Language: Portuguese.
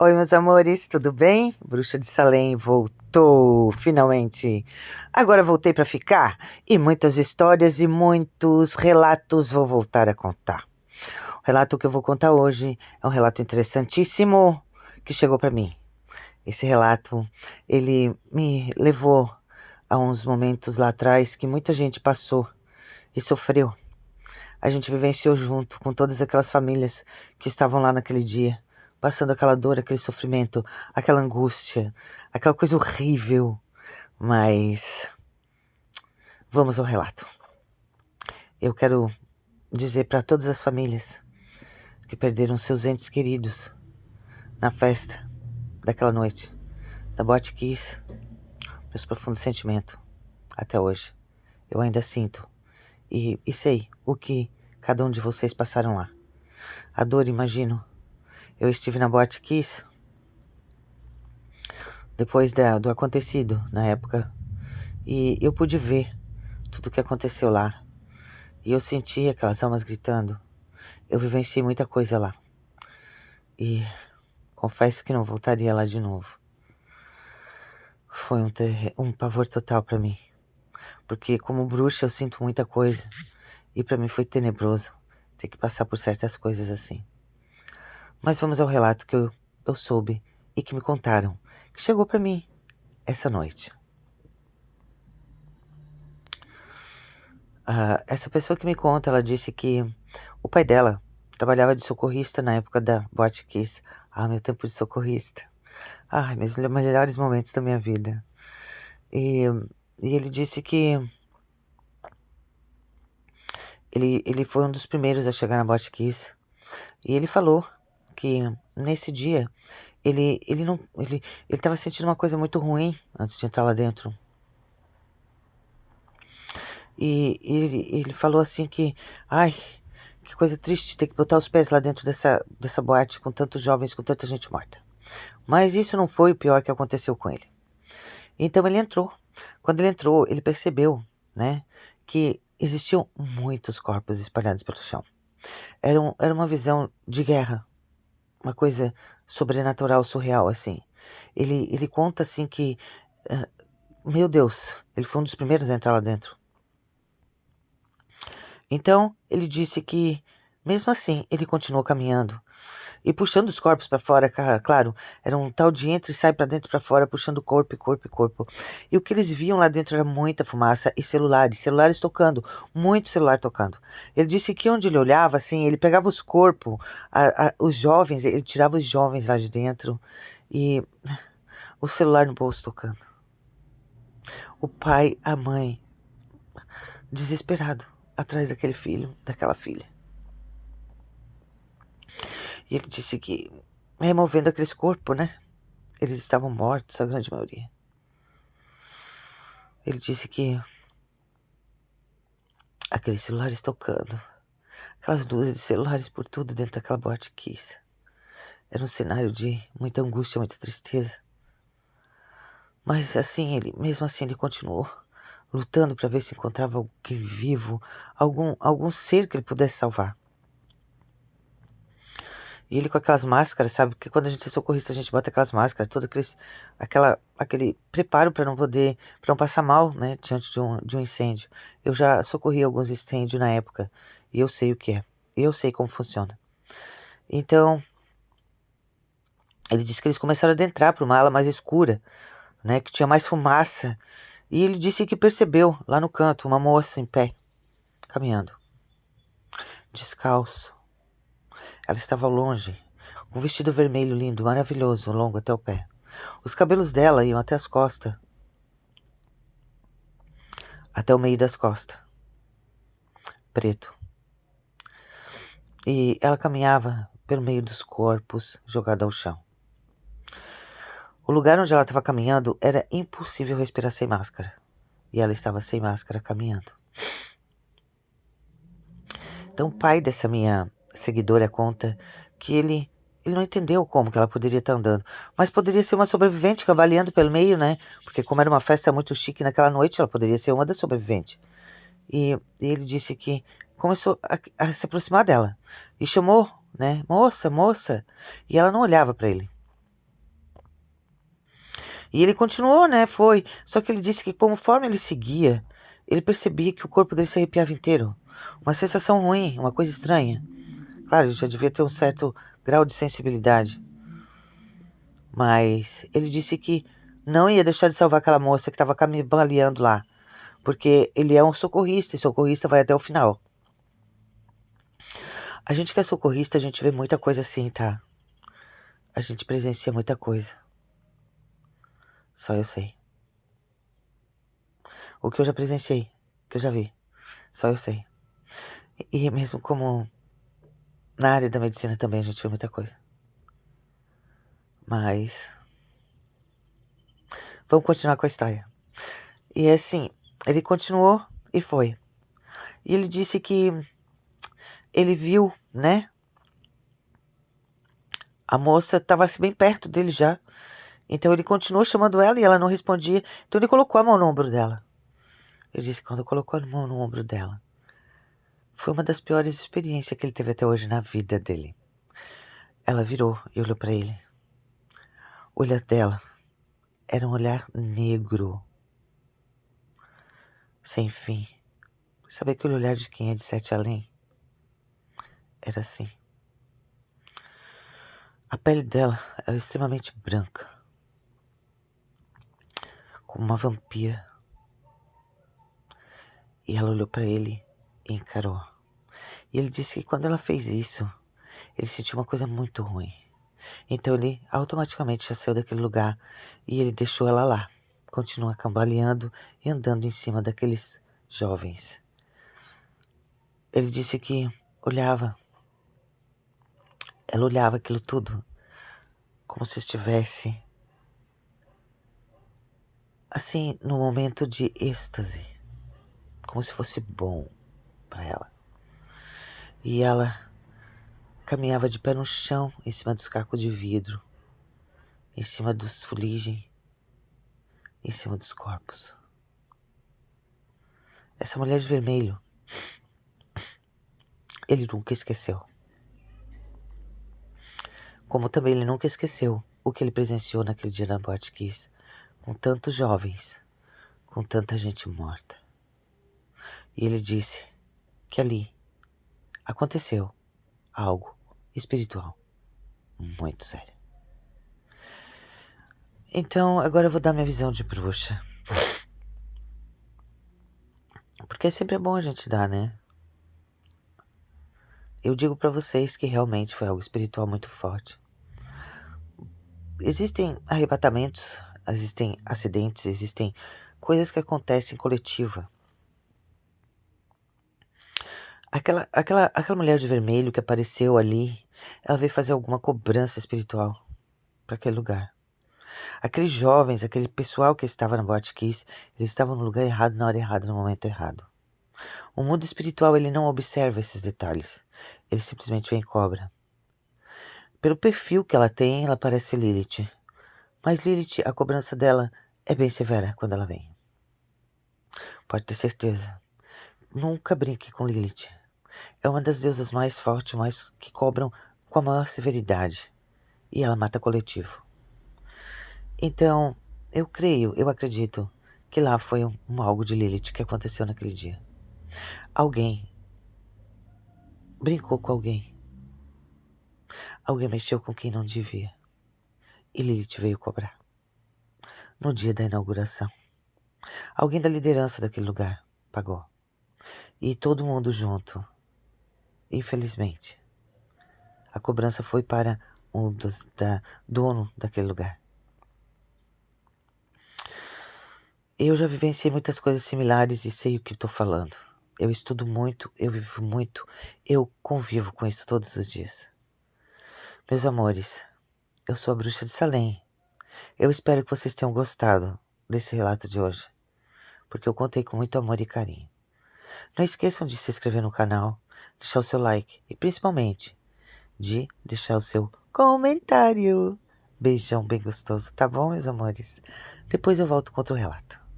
Oi, meus amores, tudo bem? Bruxa de Salem voltou, finalmente. Agora voltei para ficar e muitas histórias e muitos relatos vou voltar a contar. O relato que eu vou contar hoje é um relato interessantíssimo que chegou para mim. Esse relato, ele me levou a uns momentos lá atrás que muita gente passou e sofreu. A gente vivenciou junto com todas aquelas famílias que estavam lá naquele dia, passando aquela dor, aquele sofrimento, aquela angústia, aquela coisa horrível. Mas vamos ao relato. Eu quero dizer para todas as famílias que perderam seus entes queridos na festa daquela noite, da Boate Kiss, meus profundos sentimentos até hoje. Eu ainda sinto e sei o que cada um de vocês passaram lá. A dor, imagino. Eu estive na Boate Kiss depois do acontecido na época e eu pude ver tudo o que aconteceu lá. E eu senti aquelas almas gritando. Eu vivenciei muita coisa lá. E confesso que não voltaria lá de novo. Foi um pavor total pra mim. Porque como bruxa eu sinto muita coisa. E pra mim foi tenebroso ter que passar por certas coisas assim. Mas vamos ao relato que eu soube e que me contaram. Que chegou pra mim essa noite. Essa pessoa que me conta, ela disse que o pai dela trabalhava de socorrista na época da Boate Kiss. Meu tempo de socorrista. Meus melhores momentos da minha vida. E, e ele disse que ele foi um dos primeiros a chegar na Boate Kiss. E ele falou que nesse dia ele não ele estava sentindo uma coisa muito ruim antes de entrar lá dentro. E ele falou assim que, que coisa triste ter que botar os pés lá dentro dessa boate com tantos jovens, com tanta gente morta. Mas isso não foi o pior que aconteceu com ele. Então ele entrou. Quando ele entrou, ele percebeu, né, que existiam muitos corpos espalhados pelo chão. Era uma visão de guerra, uma coisa sobrenatural, surreal, assim. Ele conta assim que, meu Deus, ele foi um dos primeiros a entrar lá dentro. Então, ele disse que, mesmo assim, ele continuou caminhando e puxando os corpos para fora, claro, era um tal de entra e sai para dentro e para fora, puxando corpo e corpo e corpo. E o que eles viam lá dentro era muita fumaça e celulares tocando, muito celular tocando. Ele disse que onde ele olhava, assim, ele pegava os corpos, os jovens, ele tirava os jovens lá de dentro e o celular no bolso tocando. O pai, a mãe, desesperado atrás daquele filho, daquela filha. E ele disse que, removendo aqueles corpos, né? Eles estavam mortos, a grande maioria. Ele disse que aqueles celulares tocando, aquelas luzes de celulares por tudo dentro daquela Boate Kiss. Era um cenário de muita angústia, muita tristeza. Mas assim, mesmo assim, ele continuou lutando para ver se encontrava alguém vivo, algum ser que ele pudesse salvar. E ele com aquelas máscaras, sabe? Porque quando a gente é socorrista, a gente bota aquelas máscaras, aquele preparo para não passar mal, né? Diante de um incêndio. Eu já socorri alguns incêndios na época e eu sei o que é. Eu sei como funciona. Então, ele disse que eles começaram a adentrar para uma ala mais escura, né? Que tinha mais fumaça. E ele disse que percebeu lá no canto uma moça em pé, caminhando, descalço. Ela estava longe, com um vestido vermelho lindo, maravilhoso, longo até o pé. Os cabelos dela iam até as costas, até o meio das costas, preto. E ela caminhava pelo meio dos corpos, jogada ao chão. O lugar onde ela estava caminhando era impossível respirar sem máscara. E ela estava sem máscara caminhando. Então o pai dessa minha seguidora conta que ele não entendeu como que ela poderia estar andando. Mas poderia ser uma sobrevivente cambaleando pelo meio, né? Porque como era uma festa muito chique naquela noite, ela poderia ser uma das sobreviventes. E ele disse que começou a se aproximar dela. E chamou, né? Moça, moça. E ela não olhava para ele. E ele continuou, né? Foi. Só que ele disse que conforme ele seguia, ele percebia que o corpo dele se arrepiava inteiro. Uma sensação ruim, uma coisa estranha. Claro, ele já devia ter um certo grau de sensibilidade. Mas ele disse que não ia deixar de salvar aquela moça que estava cambaleando lá. Porque ele é um socorrista e socorrista vai até o final. A gente que é socorrista, a gente vê muita coisa assim, tá? A gente presencia muita coisa. Só eu sei. O que eu já presenciei, que eu já vi. Só eu sei. E mesmo como na área da medicina também a gente vê muita coisa. Mas vamos continuar com a história. E assim, ele continuou e foi. E ele disse que ele viu, né? A moça estava assim, bem perto dele já. Então ele continuou chamando ela e ela não respondia. Então ele colocou a mão no ombro dela. Ele disse que quando colocou a mão no ombro dela, foi uma das piores experiências que ele teve até hoje na vida dele. Ela virou e olhou para ele. O olhar dela era um olhar negro, sem fim. Sabe aquele olhar de quem é de sete além? Era assim. A pele dela era extremamente branca, como uma vampira. E ela olhou para ele e encarou. E ele disse que quando ela fez isso, ele sentiu uma coisa muito ruim. Então ele automaticamente já saiu daquele lugar e ele deixou ela lá. Continua cambaleando e andando em cima daqueles jovens. Ele disse que ela olhava aquilo tudo como se estivesse assim, num momento de êxtase, como se fosse bom para ela. E ela caminhava de pé no chão, em cima dos cacos de vidro, em cima dos fuligem, em cima dos corpos. Essa mulher de vermelho, ele nunca esqueceu. Como também ele nunca esqueceu o que ele presenciou naquele dia na Boate Kiss, com tantos jovens, com tanta gente morta. E ele disse que ali aconteceu algo espiritual muito sério. Então, agora eu vou dar minha visão de bruxa. Porque sempre é bom a gente dar, né? Eu digo pra vocês que realmente foi algo espiritual muito forte. Existem arrebatamentos, existem acidentes, existem coisas que acontecem coletiva. Aquela mulher de vermelho que apareceu ali, ela veio fazer alguma cobrança espiritual para aquele lugar. Aqueles jovens, aquele pessoal que estava na Boate Kiss, eles estavam no lugar errado, na hora errada, no momento errado. O mundo espiritual, ele não observa esses detalhes. Ele simplesmente vem e cobra. Pelo perfil que ela tem, ela parece Lilith. Mas Lilith, a cobrança dela é bem severa quando ela vem. Pode ter certeza. Nunca brinque com Lilith. É uma das deusas mais fortes, mais que cobram com a maior severidade. E ela mata coletivo. Então, eu acredito que lá foi algo de Lilith que aconteceu naquele dia. Alguém brincou com alguém. Alguém mexeu com quem não devia. E Lilith veio cobrar. No dia da inauguração. Alguém da liderança daquele lugar pagou. E todo mundo junto. Infelizmente. A cobrança foi para um dos dono daquele lugar. Eu já vivenciei muitas coisas similares e sei o que estou falando. Eu estudo muito, eu vivo muito, eu convivo com isso todos os dias. Meus amores, eu sou a Bruxa de Salem. Eu espero que vocês tenham gostado desse relato de hoje, porque eu contei com muito amor e carinho. Não esqueçam de se inscrever no canal, deixar o seu like e principalmente de deixar o seu comentário. Beijão bem gostoso, tá bom, meus amores? Depois eu volto com outro relato.